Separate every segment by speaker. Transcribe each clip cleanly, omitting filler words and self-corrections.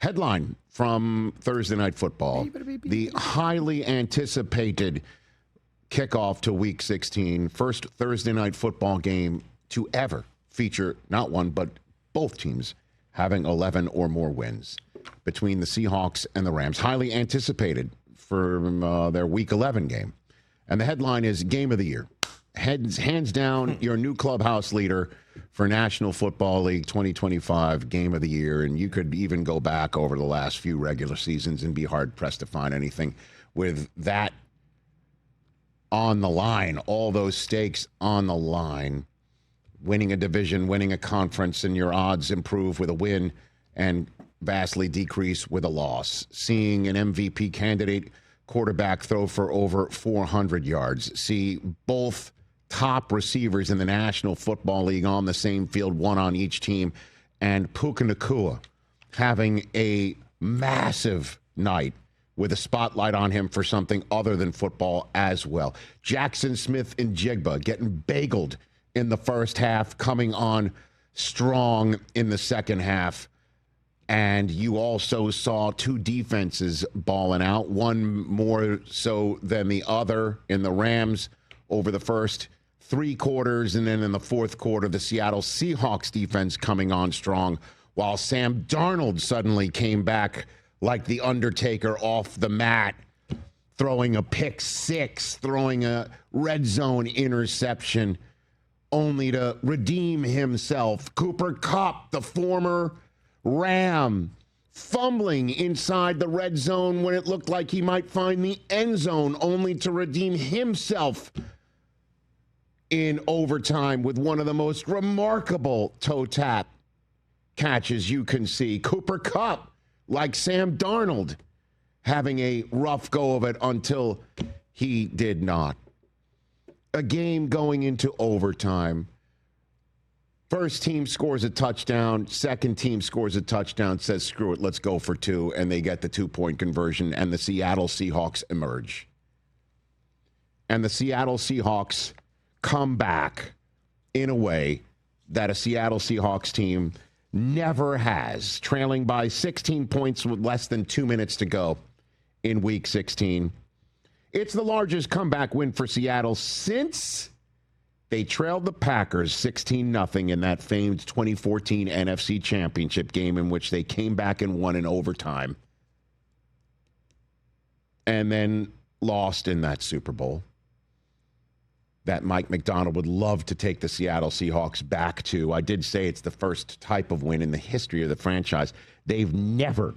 Speaker 1: Headline from Thursday Night Football. The highly anticipated kickoff to Week 16. First Thursday Night Football game to ever feature not one, but both teams having 11 or more wins between the Seahawks and the Rams. Highly anticipated for their Week 11 game. And the headline is Game of the Year. Hands down, your new clubhouse leader for National Football League 2025 Game of the Year. And you could even go back over the last few regular seasons and be hard-pressed to find anything with that on the line, all those stakes on the line. Winning a division, winning a conference, and your odds improve with a win and vastly decrease with a loss. Seeing an MVP candidate quarterback throw for over 400 yards. See both top receivers in the National Football League on the same field, one on each team, and Puka Nacua having a massive night with a spotlight on him for something other than football as well. Jackson Smith-Njigba getting bageled in the first half, coming on strong in the second half. And you also saw two defenses balling out, one more so than the other in the Rams over the first 3 quarters. And then in the fourth quarter, the Seattle Seahawks defense coming on strong, while Sam Darnold suddenly came back like the Undertaker off the mat, throwing a pick six, throwing a red zone interception, only to redeem himself. Cooper Kupp, the former Ram, fumbling inside the red zone when it looked like he might find the end zone, only to redeem himself in overtime with one of the most remarkable toe tap catches you can see. Cooper Kupp, like Sam Darnold, having a rough go of it until he did not. A game going into overtime. First team scores a touchdown. Second team scores a touchdown, says, screw it, let's go for 2. And they get the 2-point conversion, and the Seattle Seahawks emerge. And the Seattle Seahawks come back in a way that a Seattle Seahawks team never has, trailing by 16 points with less than 2 minutes to go in Week 16. It's the largest comeback win for Seattle since they trailed the Packers 16-0 in that famed 2014 NFC Championship game, in which they came back and won in overtime and then lost in that Super Bowl that Mike McDonald would love to take the Seattle Seahawks back to. I did say it's the first type of win in the history of the franchise. They've never,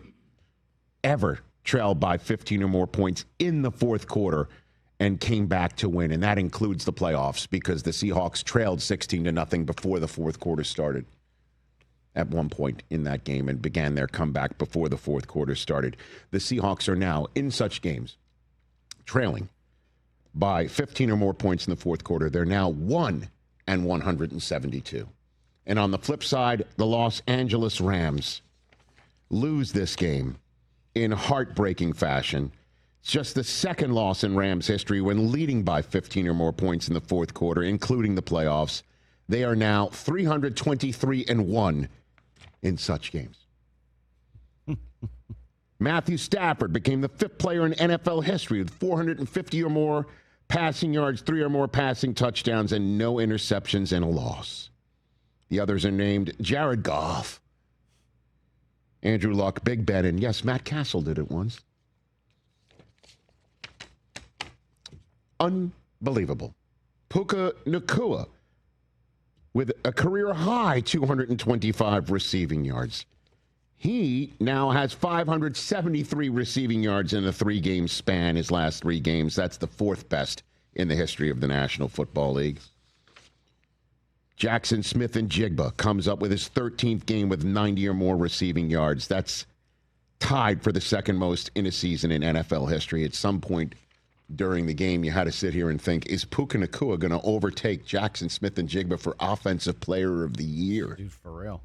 Speaker 1: ever trailed by 15 or more points in the fourth quarter and came back to win. And that includes the playoffs, because the Seahawks trailed 16-0 before the fourth quarter started at one point in that game and began their comeback before the fourth quarter started. The Seahawks are now in such games trailing by 15 or more points in the fourth quarter. They're now 1-172. And on the flip side, the Los Angeles Rams lose this game in heartbreaking fashion. It's just the second loss in Rams history when leading by 15 or more points in the fourth quarter, including the playoffs. They are now 323-1 in such games. Matthew Stafford became the 5th player in NFL history with 450 or more passing yards, 3 or more passing touchdowns, and no interceptions and a loss. The others are named Jared Goff, Andrew Luck, Big Ben, and yes, Matt Castle did it once. Unbelievable. Puka Nacua with a career-high 225 receiving yards. He now has 573 receiving yards in a 3-game span, his last 3 games. That's the 4th best in the history of the National Football League. Jackson Smith-Njigba comes up with his 13th game with 90 or more receiving yards. That's tied for the second most in a season in NFL history. At some point during the game, you had to sit here and think, is Puka Nacua going to overtake Jackson Smith-Njigba for Offensive Player of the Year?
Speaker 2: Dude, for real.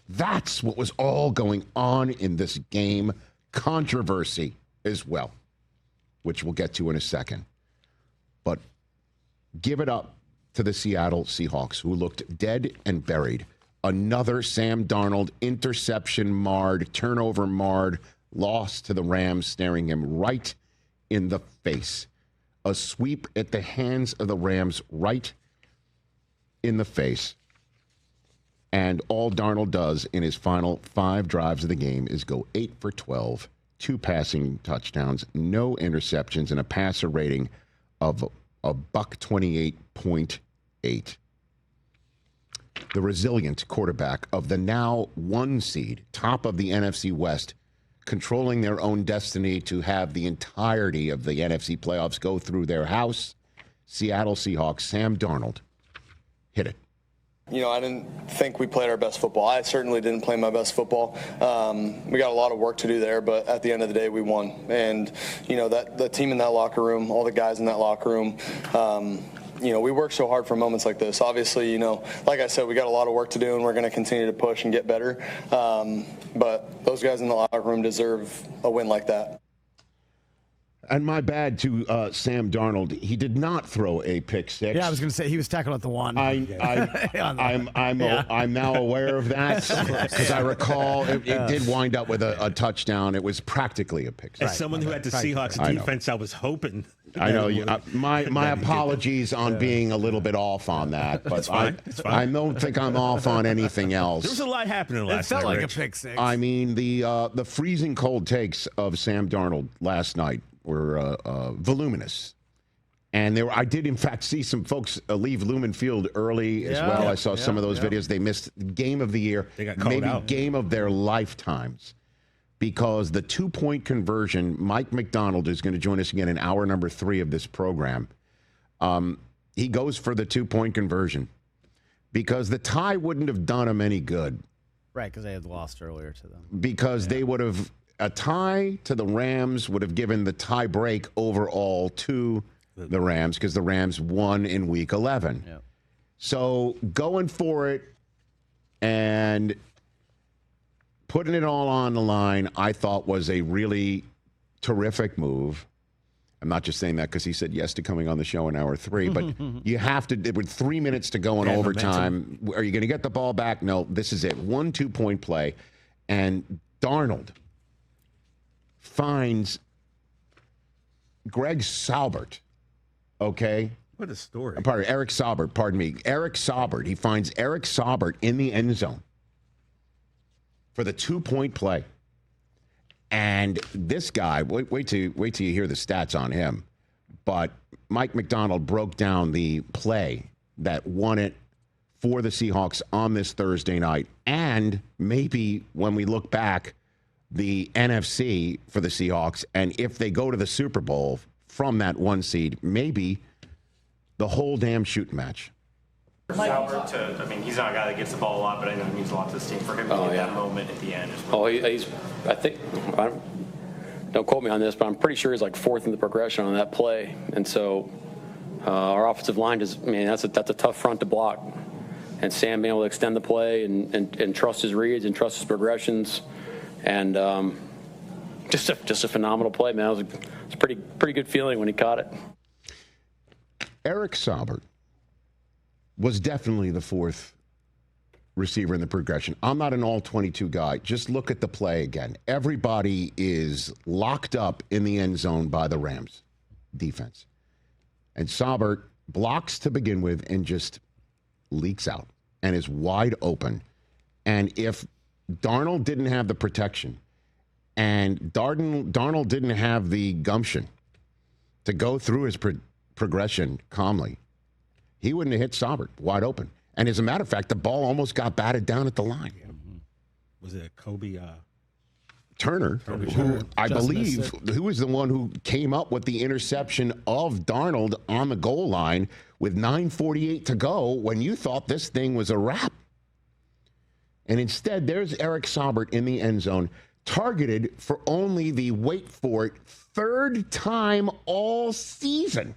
Speaker 1: That's what was all going on in this game. Controversy as well, which we'll get to in a second. But give it up to the Seattle Seahawks, who looked dead and buried Another Sam Darnold interception marred, turnover marred, loss to the Rams, staring him right in the face. A sweep at the hands of the Rams right in the face. And all Darnold does in his final 5 drives of the game is go 8 for 12, 2 passing touchdowns, no interceptions, and a passer rating of a $128.8. The resilient quarterback of the now 1 seed, top of the NFC West, controlling their own destiny to have the entirety of the NFC playoffs go through their house, Seattle Seahawks, Sam Darnold, hit it.
Speaker 2: You know, I didn't think we played our best football. I certainly didn't play my best football. We got a lot of work to do there, but at the end of the day, we won. And, you know, that the team in that locker room, all the guys in that locker room, you know, we work so hard for moments like this. Obviously, you know, like I said, we got a lot of work to do, and we're going to continue to push and get better. But those guys in the locker room deserve a win like that.
Speaker 1: And my bad to Sam Darnold. He did not throw a pick six.
Speaker 3: Yeah, I was going to say he was tackled at the 1.
Speaker 1: I'm now aware of that because I recall it did wind up with a touchdown. It was practically a pick six.
Speaker 4: As someone who had the Seahawks defense, I was hoping.
Speaker 1: I know you. My apologies on being a little bit off on that, but
Speaker 4: it's fine.
Speaker 1: I don't think I'm off on anything else.
Speaker 4: There was a lot happening last night.
Speaker 3: It felt like
Speaker 4: Rich.
Speaker 3: a pick six.
Speaker 1: I mean, the freezing cold takes of Sam Darnold last night were voluminous. And I did, in fact, see some folks leave Lumen Field early as well. I saw some of those videos. They missed game of the year,
Speaker 4: They got called
Speaker 1: maybe
Speaker 4: out.
Speaker 1: game of their lifetimes, because the 2-point conversion, Mike McDonald is going to join us again in hour number 3 of this program. He goes for the 2-point conversion because the tie wouldn't have done him any good.
Speaker 3: Right, because they had lost earlier to them.
Speaker 1: Because they would have, a tie to the Rams would have given the tie break overall to the Rams because the Rams won in week 11.
Speaker 3: Yep.
Speaker 1: So going for it and putting it all on the line, I thought was a really terrific move. I'm not just saying that because he said yes to coming on the show in hour 3, but you have to, with 3 minutes to go in overtime, are you going to get the ball back? No, this is it. 1 2-point play. And Darnold finds Greg Saubert, okay?
Speaker 4: What a story.
Speaker 1: Eric Saubert, pardon me. Eric Saubert. He finds Eric Saubert in the end zone for the 2-point play. And this guy, wait till you hear the stats on him. But Mike McDonald broke down the play that won it for the Seahawks on this Thursday night. And maybe when we look back, the NFC for the Seahawks, and if they go to the Super Bowl from that 1 seed, maybe the whole damn shooting match.
Speaker 5: Sauber he's not a guy that gets the ball a lot, but I know it means a lot to this team for him to get that moment at the end.
Speaker 6: Don't quote me on this, but I'm pretty sure he's like 4th in the progression on that play. And so our offensive line that's a tough front to block. And Sam being able to extend the play and trust his reads and trust his progressions. And just a phenomenal play, man. It was a pretty good feeling when he caught it.
Speaker 1: Eric Saubert was definitely the 4th receiver in the progression. I'm not an all-22 guy. Just look at the play again. Everybody is locked up in the end zone by the Rams defense. And Saubert blocks to begin with and just leaks out and is wide open. And if Darnold didn't have the protection and Darnold didn't have the gumption to go through his progression calmly, he wouldn't have hit Saubert wide open. And as a matter of fact, the ball almost got batted down at the line.
Speaker 4: Was it Kobe?
Speaker 1: Turner, who I believe, who was the one who came up with the interception of Darnold on the goal line with 9:48 to go when you thought this thing was a wrap. And instead, there's Eric Saubert in the end zone, targeted for only the, wait for it, 3rd time all season.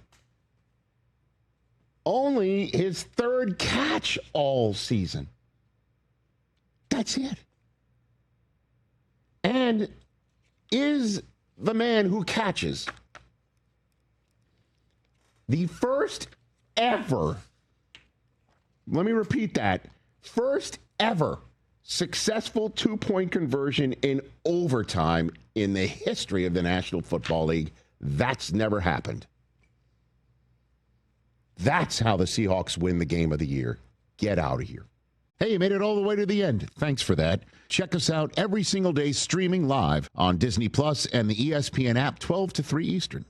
Speaker 1: Only his 3rd catch all season. That's it. And is the man who catches the first ever, let me repeat that, first ever successful two-point conversion in overtime in the history of the National Football League. That's never happened. That's how the Seahawks win the game of the year. Get out of here. Hey, you made it all the way to the end. Thanks for that. Check us out every single day streaming live on Disney Plus and the ESPN app 12 to 3 Eastern.